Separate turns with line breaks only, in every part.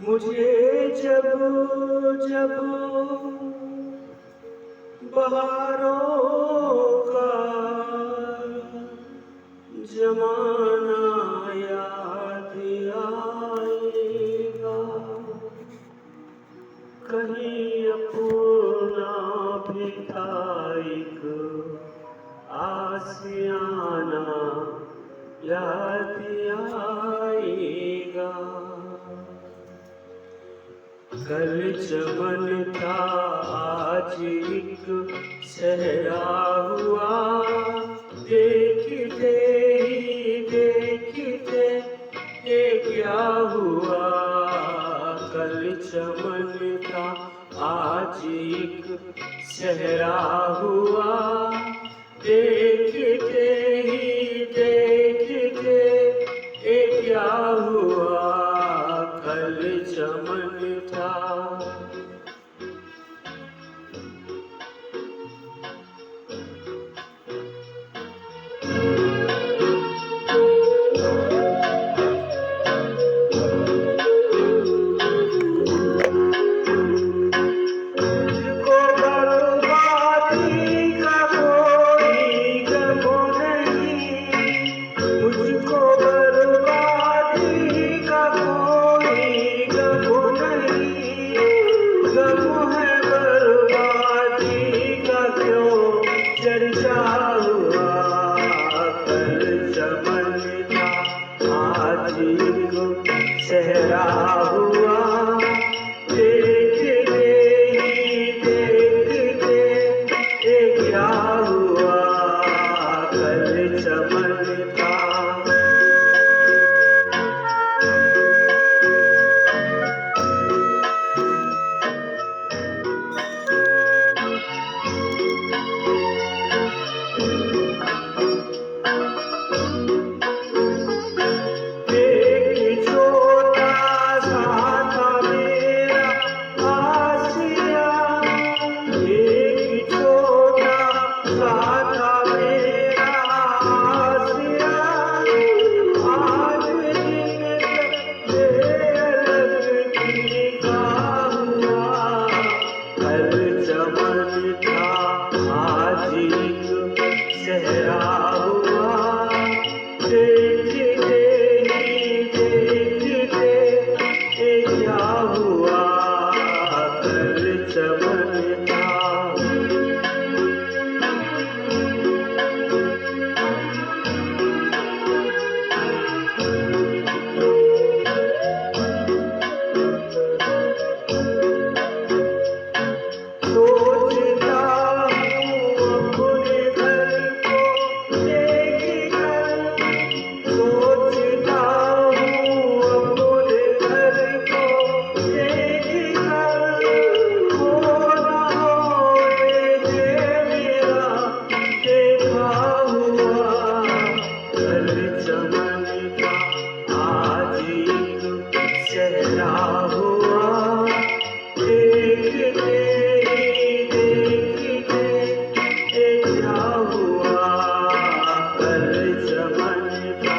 मुझे जब जब बहारों का जमाना याद आएगा, कहीं अपना भी था एक आशियाना याद आएगा। कल चमन था आज एक सहरा हुआ, देखते ही देखते ये क्या हुआ। कल चमन था आज एक सहरा हुआ, देखते ही देखते ये क्या हुआ। कल चमन था। सहरा हुआ, देखते ही देखते ये क्या हुआ। कल चमन था। सहरा हुआ, देखते ही देखते ये क्या हुआ। कल चमन था। सहरा हुआ, देखते ही देखते ये क्या हुआ। कल चमन था।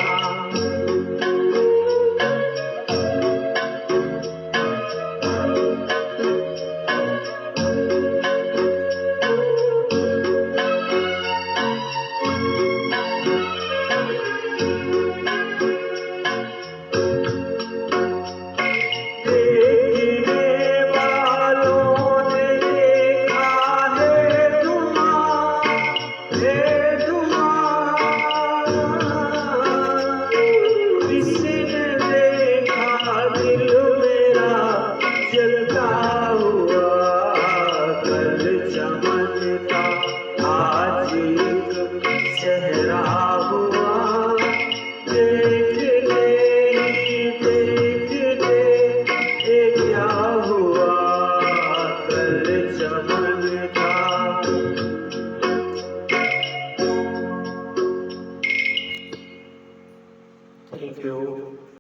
चमन था आज एक सहरा